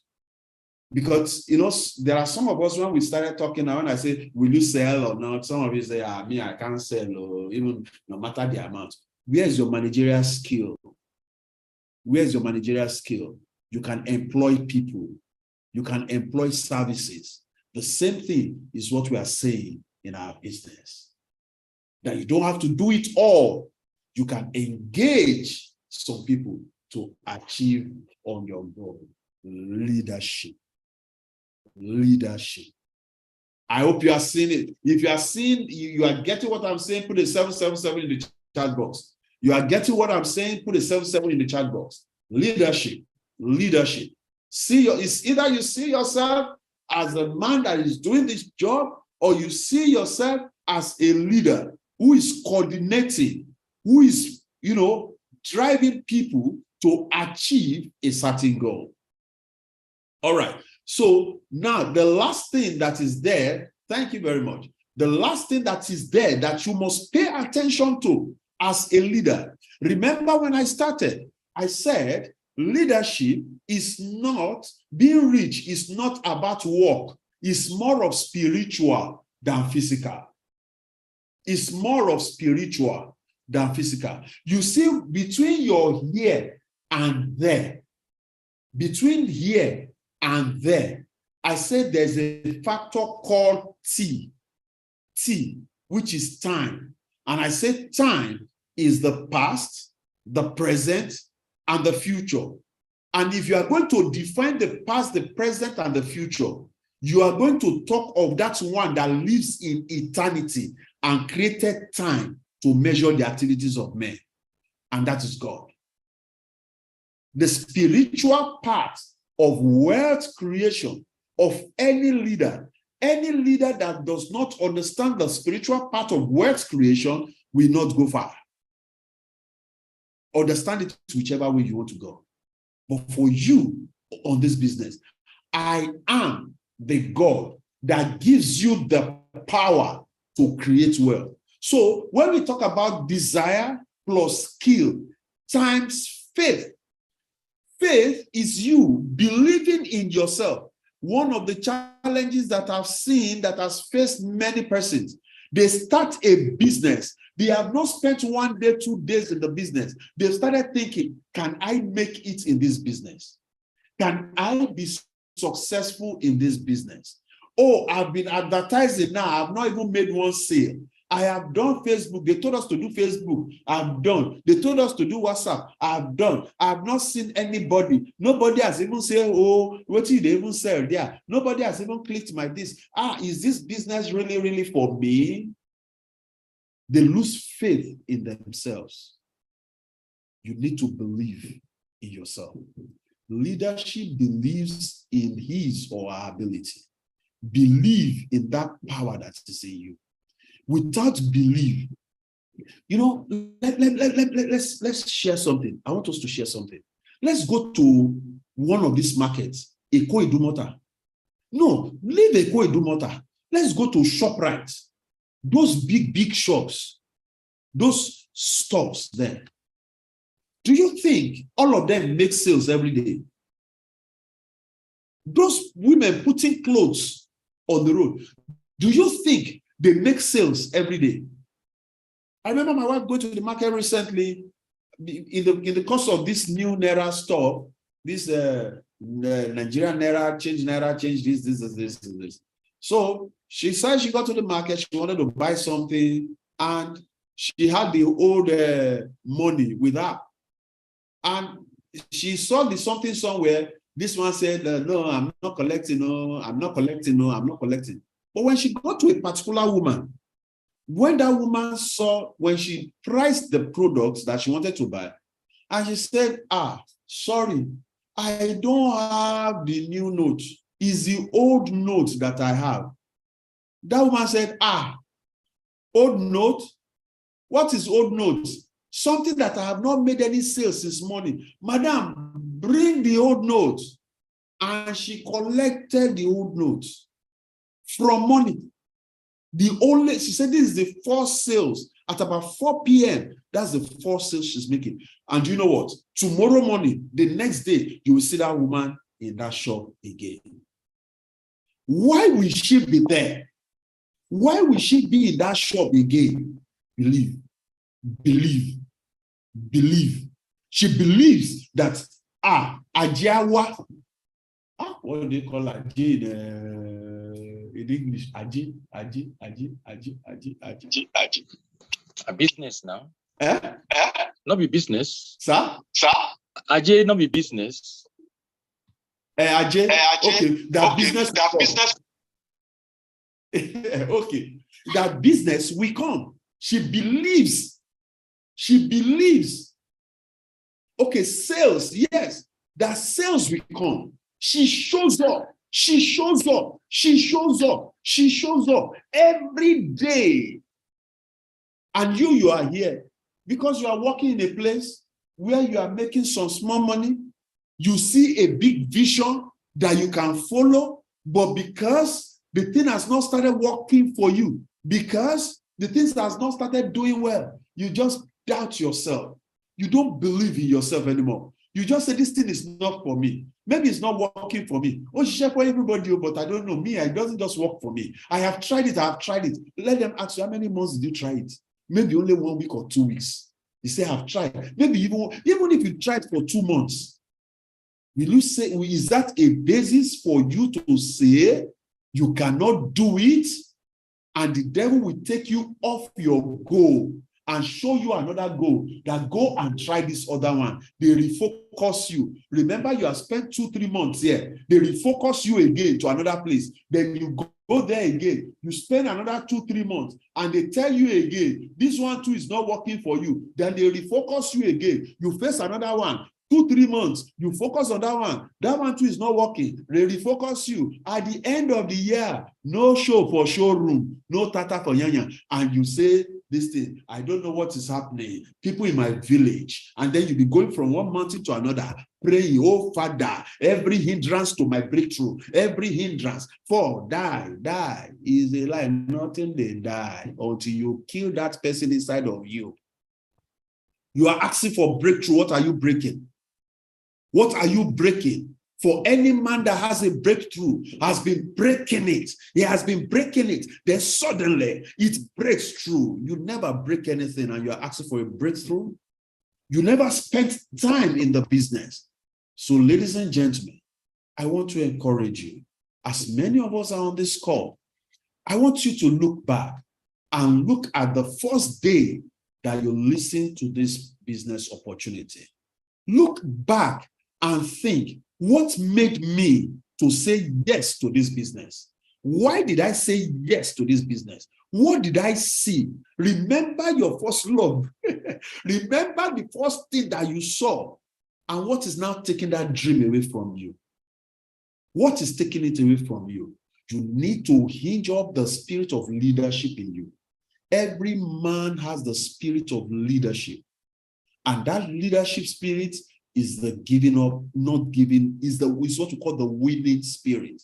Because, you know, there are some of us, when we started talking, when I say, will you sell or not? Some of you say, me, I can't sell, or even no matter the amount. Where is your managerial skill? Where's your managerial skill? You can employ people. You can employ services. The same thing is what we are saying in our business. That you don't have to do it all. You can engage some people to achieve on your goal. Leadership. Leadership. I hope you are seeing it. If you are seeing, you are getting what I'm saying, put a 777 in the chat box. You are getting what I'm saying, put a 77 in the chat box. Leadership. Leadership. It's either you see yourself as a man that is doing this job, or you see yourself as a leader who is coordinating, who is, you know, driving people to achieve a certain goal. All right. So now the last thing that is there, thank you very much. The last thing that is there that you must pay attention to as a leader. Remember when I started, I said leadership is not, being rich is not about work. It's more of spiritual than physical. It's more of spiritual than physical. You see, between your here and there, between here and there, I said there's a factor called T, which is time. And I said time is the past, the present, and the future. And if you are going to define the past, the present, and the future, you are going to talk of that one that lives in eternity and created time to measure the activities of men. And that is God. The spiritual part of wealth creation of any leader that does not understand the spiritual part of wealth creation will not go far. Understand it whichever way you want to go. But for you on this business, I am the God that gives you the power to create wealth. So when we talk about desire plus skill times faith, faith is you believing in yourself. One of the challenges that I've seen that has faced many persons, they start a business. They have not spent 1 day, 2 days in the business. They've started thinking, can I make it in this business? Can I be successful in this business? Oh, I've been advertising now. I've not even made one sale. I have done Facebook. They told us to do Facebook. I've done. They told us to do WhatsApp. I've done. I've not seen anybody. Nobody has even said, oh, what did they even sell there? Nobody has even clicked my this. Is this business really for me? They lose faith in themselves. You need to believe in yourself. Leadership believes in his or her ability. Believe in that power that is in you. Without belief, you know, let's share something. I want us to share something. Let's go to one of these markets, Eko Idumota. No, leave Eko Idumota. Let's go to ShopRite. Those big shops, those stores there. Do you think all of them make sales every day? Those women putting clothes on the road, do you think they make sales every day? I remember my wife going to the market recently in the course of this new Naira store, this Nigerian Naira, change this. So she said she got to the market, she wanted to buy something, and she had the old money with her. And she saw the something somewhere. This one said, no, I'm not collecting, no, I'm not collecting, no, I'm not collecting. But when she got to a particular woman, when that woman saw, when she priced the products that she wanted to buy, and she said, sorry, I don't have the new note. It's the old note that I have. That woman said, Old note. What is old note? Something that I have not made any sales since morning. Madam, bring the old note. And she collected the old note from morning. She said this is the first sales at about 4 p.m. That's the first sales she's making. And you know what? Tomorrow morning, the next day, you will see that woman in that shop again. Why will she be there? Why will she be in that shop again? Believe. She believes that, Ajiawa, what do they call Aji in English? Aji. A business now. Eh? Not be business. Sir? Aji, not be business. Aji. Okay, that business. Okay, that business will come. She believes. Okay, sales, yes, that sales will come. She shows up every day. And you are here because you are working in a place where you are making some small money. You see a big vision that you can follow, but because the thing has not started working for you, because the things has not started doing well, you just doubt yourself. You don't believe in yourself anymore. You just say, this thing is not for me. Maybe it's not working for me. Oh, share for everybody, but I don't know. Me, it doesn't just work for me. I have tried it. Let them ask you, how many months did you try it? Maybe only 1 week or 2 weeks. You say, I've tried. Maybe even if you tried for 2 months, will you say, is that a basis for you to say you cannot do it? And the devil will take you off your goal and show you another goal, that go and try this other one. They refocus you. Remember, you have spent 2-3 months here. They refocus you again to another place. Then you go there again. You spend another 2-3 months, and they tell you again, this one too is not working for you. Then they refocus you again. You face another one. 2-3 months, you focus on that one too is not working. They refocus you. At the end of the year, no show for showroom, no tata for yanya, and you say this thing, I don't know what is happening. People in my village, and then you be going from one mountain to another, praying, oh Father, every hindrance to my breakthrough, every hindrance, fall, die, is a lie. Nothing they die until you kill that person inside of you. You are asking for breakthrough. What are you breaking? What are you breaking? For any man that has a breakthrough has been breaking it. He has been breaking it. Then suddenly it breaks through. You never break anything and you are asking for a breakthrough. You never spent time in the business. So, ladies and gentlemen, I want to encourage you. As many of us are on this call, I want you to look back and look at the first day that you listened to this business opportunity. Look back and think, what made me to say yes to this business? Why did I say yes to this business? What did I see? Remember your first love. Remember the first thing that you saw. And what is now taking that dream away from you? What is taking it away from you? You need to hinge up the spirit of leadership in you. Every man has the spirit of leadership. And that leadership spirit is the giving up, not giving, is what we call the winning spirit.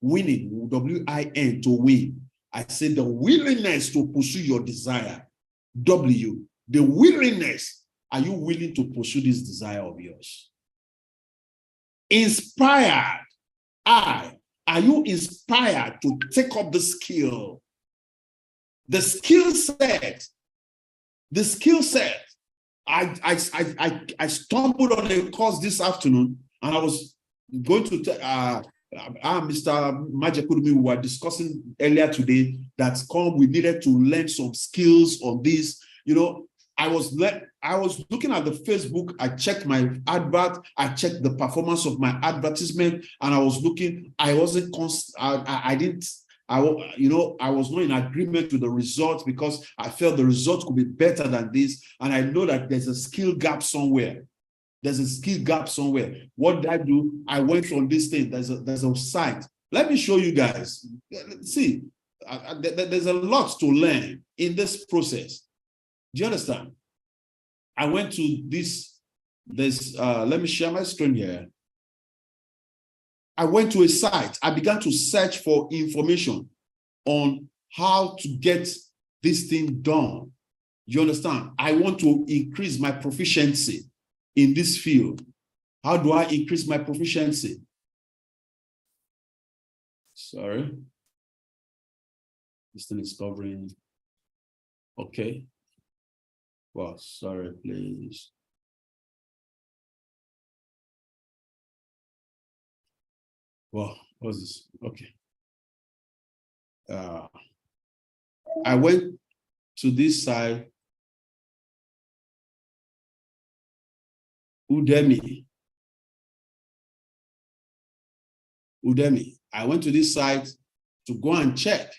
Winning, W-I-N, to win. I say the willingness to pursue your desire. W, the willingness. Are you willing to pursue this desire of yours? Inspired. Are you inspired to take up the skill? The skill set. The skill set. I stumbled on a course this afternoon, and I was going to Mr. Majakudumi, we were discussing earlier today that we needed to learn some skills on this. You know, I was looking at the Facebook. I checked my advert. I checked the performance of my advertisement, and I was looking. I wasn't. I was not in agreement with the results because I felt the results could be better than this. And I know that there's a skill gap somewhere. There's a skill gap somewhere. What did I do? I went on this thing. There's a site. Let me show you guys. See, there's a lot to learn in this process. Do you understand? I went to this, let me share my screen here. I went to a site. I began to search for information on how to get this thing done. You understand? I want to increase my proficiency in this field. How do I increase my proficiency? Sorry. This thing is covering. Okay. Well, sorry, please. Well, what's this? Okay. I went to this site, Udemy. I went to this site to go and check.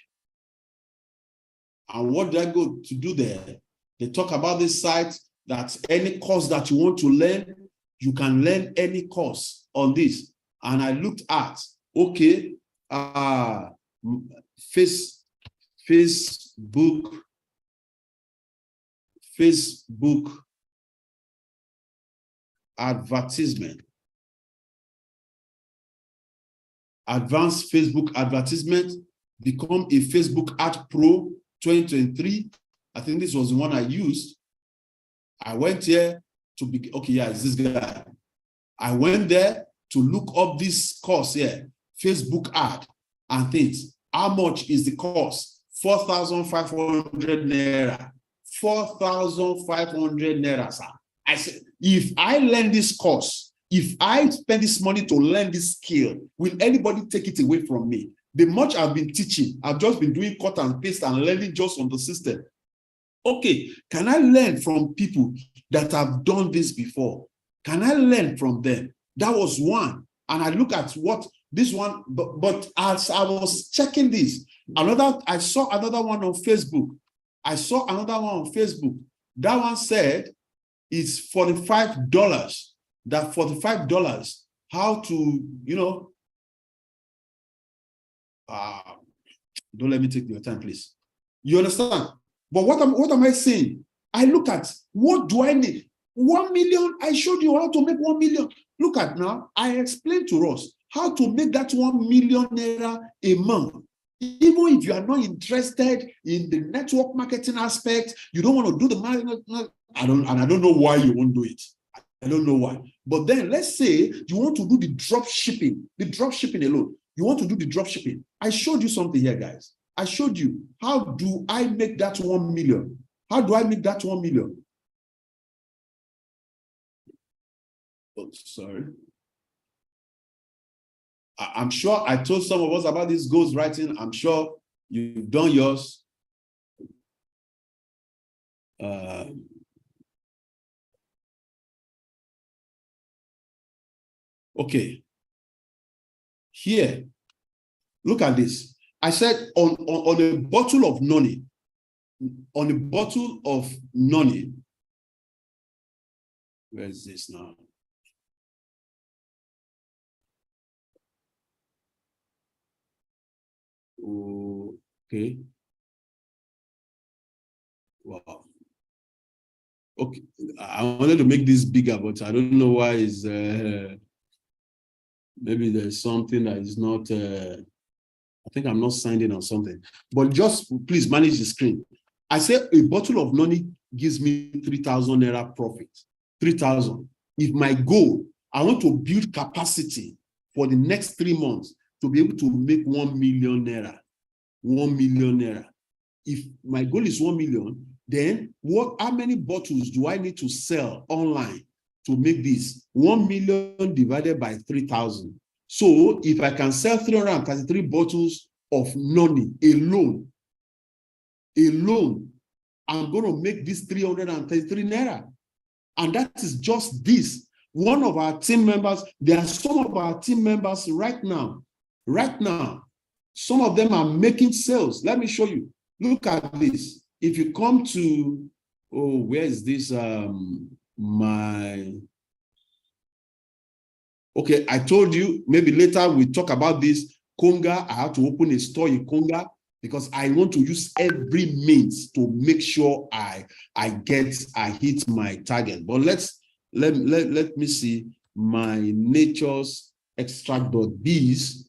And what did I go to do there? They talk about this site that any course that you want to learn, you can learn any course on this. And I looked at, okay, Facebook advertisement. Advanced Facebook advertisement, become a Facebook Ad Pro 2023. I think this was the one I used. I went here to be, okay, yeah, it's this guy. I went there to look up this course here, Facebook ad and things. How much is the course? 4,500 naira. 4,500 naira, sir. I said, if I learn this course, if I spend this money to learn this skill, will anybody take it away from me? The much I've been teaching, I've just been doing cut and paste and learning just on the system. Okay, can I learn from people that have done this before? Can I learn from them? That was one. And I look at what this one, but as I was checking this, I saw another one on Facebook. That one said it's $45. That $45, how to, don't let me take your time, please. You understand? But what am I saying? I look at, what do I need? 1 million, I showed you how to make 1 million. Look at now, I explained to us how to make that 1 million naira a month. Even if you are not interested in the network marketing aspect, you don't want to do the marketing, I don't know why you won't do it. I don't know why. But then let's say you want to do the drop shipping alone. You want to do the drop shipping. I showed you something here, guys. I showed you, how do I make that 1 million? How do I make that 1 million? Oh, sorry. I'm sure I told some of us about this ghostwriting. I'm sure you've done yours. Okay. Here, look at this. I said on a bottle of noni, where is this now? Okay. Wow. Okay, I wanted to make this bigger, but I don't know why is maybe there's something that is not. I think I'm not signed in on something. But just please manage the screen. I said a bottle of noni gives me 3,000 naira profit. 3,000. If my goal, I want to build capacity for the next 3 months to be able to make 1 million naira. 1 million naira. If my goal is 1 million, then how many bottles do I need to sell online to make this? 1 million divided by 3,000. So if I can sell 333 bottles of noni alone, I'm going to make this 333 naira. And that is just this. One of our team members, there are some of our team members right now, some of them are making sales. Let me show you. Look at this. If you come to, where is this? Okay, I told you, maybe later we talk about this. Konga, I have to open a store in Konga because I want to use every means to make sure I hit my target. But let me see my nature's extract.bees.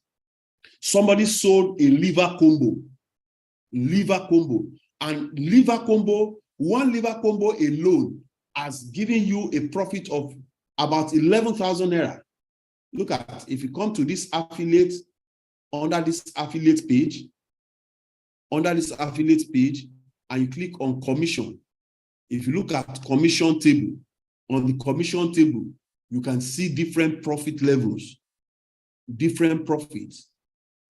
Somebody sold a liver combo, and liver combo, one liver combo alone has given you a profit of about 11,000 naira. Look at, if you come to this affiliate, under this affiliate page, and you click on commission, if you look at commission table, on the commission table, you can see different profit levels, different profits.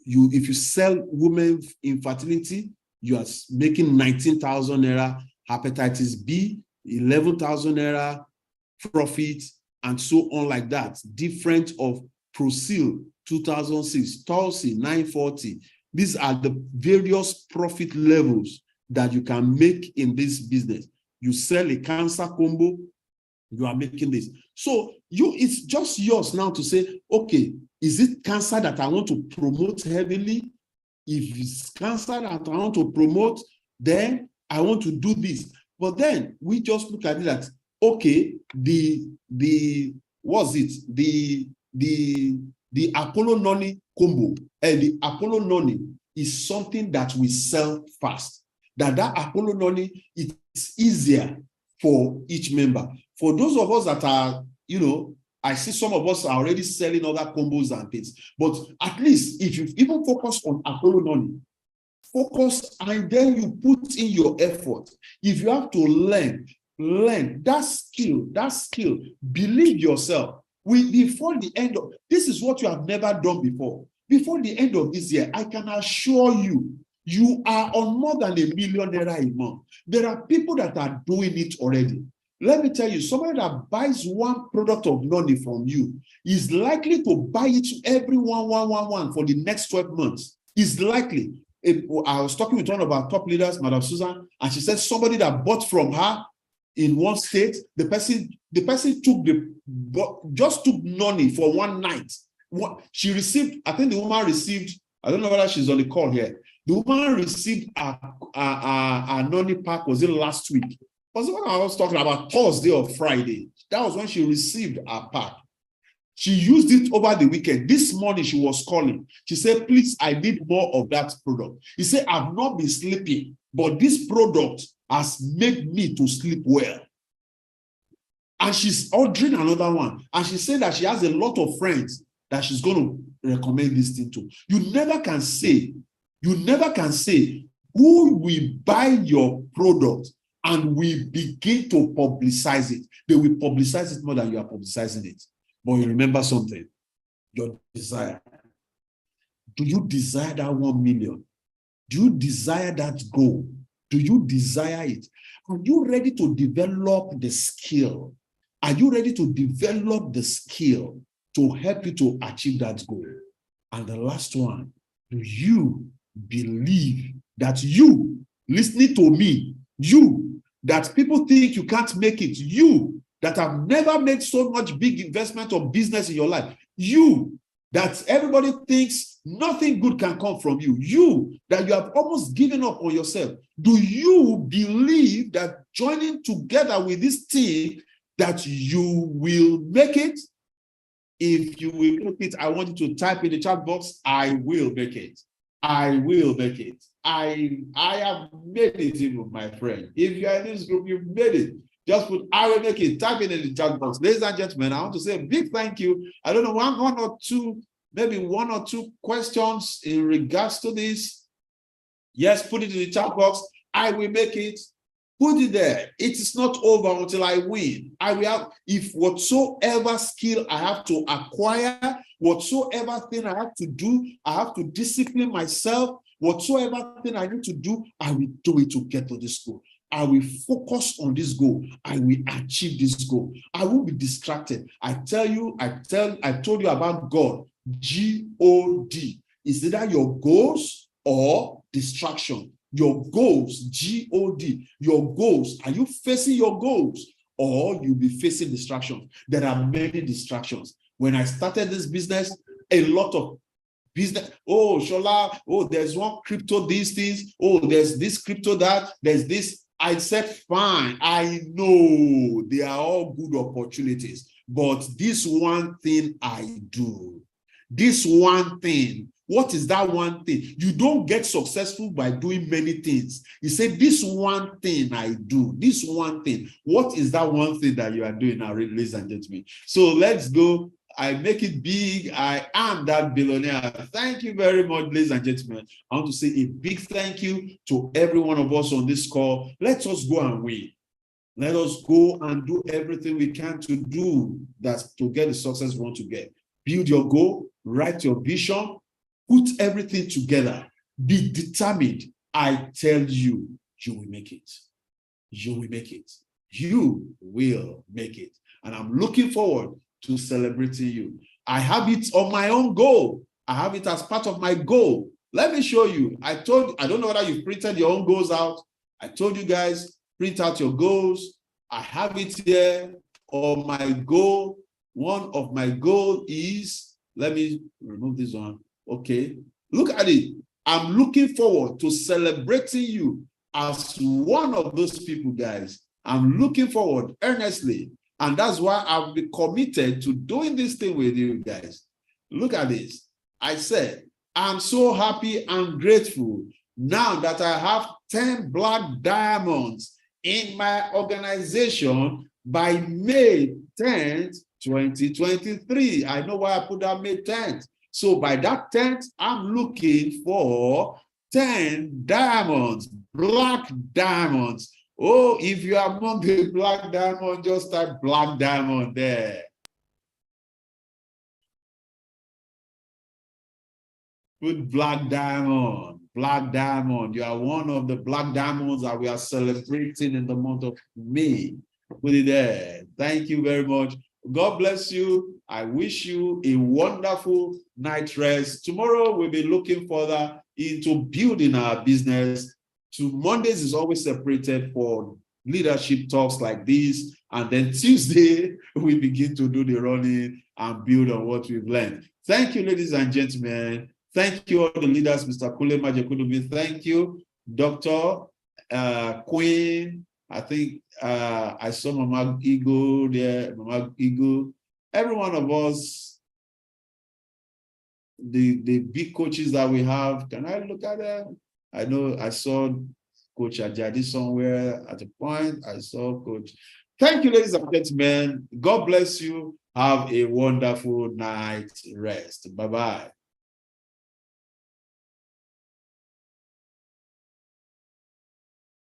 If you sell women infertility, you are making 19,000 naira, hepatitis B, 11,000 naira profit, and so on like that. Different of Procil, 2006, Tulsi, 940. These are the various profit levels that you can make in this business. You sell a cancer combo, you are making this. So it's just yours now to say, okay, is it cancer that I want to promote heavily? If it's cancer that I want to promote, then I want to do this. But then we just look at it that, okay, the Apollo Noni combo, and the Apollo Noni is something that we sell fast. That Apollo Noni, it's easier for each member. For those of us that are, I see some of us are already selling other combos and things. But at least if you even focus on Apollo Noni, focus, and then you put in your effort. If you have to learn that skill, believe yourself. Before the end of, this is what you have never done before. Before the end of this year, I can assure you, you are on more than $1 million a month. There are people that are doing it already. Let me tell you, somebody that buys one product of Noni from you is likely to buy it every one for the next 12 months. Is likely. I was talking with one of our top leaders, Madam Susan, and she said somebody that bought from her in one state, the person just took Noni for one night. She received, I think the woman received, I don't know whether she's on the call here. The woman received a Noni pack, was it last week? Was the one I was talking about, Thursday or Friday? That was when she received a pack. She used it over the weekend. This morning she was calling. She said, please, I need more of that product. He said, I've not been sleeping, but this product has made me to sleep well. And she's ordering another one. And she said that she has a lot of friends that she's going to recommend this thing to. You never can say who will buy your product and we begin to publicize it. They will publicize it more than you are publicizing it. But you remember something, your desire. Do you desire that 1 million? Do you desire that goal? Do you desire it? Are you ready to develop the skill? Are you ready to develop the skill to help you to achieve that goal? And the last one, do you believe that you, listening to me, you, that people think you can't make it, you, that have never made so much big investment or business in your life, you, that everybody thinks nothing good can come from you, you, that you have almost given up on yourself, do you believe that joining together with this team that you will make it? If you will make it, I want you to type in the chat box, I will make it. I will make it. I have made it, even, my friend. If you are in this group, you've made it. Just put, I will make it. Type in the chat box. Ladies and gentlemen, I want to say a big thank you. I don't know, one or two, maybe one or two questions in regards to this. Yes, put it in the chat box. I will make it. Put it there. It is not over until I win. I will have, if whatsoever skill I have to acquire, whatsoever thing I have to do, I have to discipline myself, whatsoever thing I need to do, I will do it to get to this goal. I will focus on this goal. I will achieve this goal. I won't be distracted. I told you about God. G-O-D. Is either your goals or distraction. Your goals, G-O-D, your goals. Are you facing your goals or you'll be facing distractions? There are many distractions. When I started this business, a lot of business. Oh, Shola, oh, there's one crypto, these things. Oh, there's this crypto, that, there's this. I said, fine, I know they are all good opportunities, but this one thing I do, this one thing, what is that one thing? You don't get successful by doing many things. He said, this one thing I do, this one thing. What is that one thing that you are doing now, ladies and gentlemen? So let's go. I make it big. I am that billionaire. Thank you very much, ladies and gentlemen. I want to say a big thank you to every one of us on this call. Let us go and win. Let us go and do everything we can to do that, to get the success we want to get. Build your goal, write your vision, put everything together. Be determined. I tell you, you will make it. You will make it. You will make it. And I'm looking forward to celebrating you. I have it on my own goal. I have it as part of my goal. Let me show you. I don't know whether you've printed your own goals out. I told you guys, print out your goals. I have it here on my goal. One of my goals is, let me remove this one. Okay, look at it. I'm looking forward to celebrating you as one of those people, guys. I'm looking forward earnestly. And that's why I've been committed to doing this thing with you guys. Look at this. I said, I'm so happy and grateful now that I have 10 black diamonds in my organization by May 10th, 2023. I know why I put that May 10th. So by that 10th, I'm looking for 10 diamonds, black diamonds. Oh, if you are among the black diamond, just type black diamond there. Put black diamond, black diamond. You are one of the black diamonds that we are celebrating in the month of May. Put it there. Thank you very much. God bless you. I wish you a wonderful night rest. Tomorrow we'll be looking further into building our business. Mondays is always separated for leadership talks like this. And then Tuesday, we begin to do the running and build on what we've learned. Thank you, ladies and gentlemen. Thank you, all the leaders, Mr. Kule Majekudubi. Thank you, Dr. Queen. I think I saw Mama Eagle there, Mama Eagle. Every one of us, the big coaches that we have, can I look at them? I know I saw Coach Ajadi somewhere at a point. I saw Coach. Thank you, ladies and gentlemen. God bless you. Have a wonderful night rest. Bye-bye.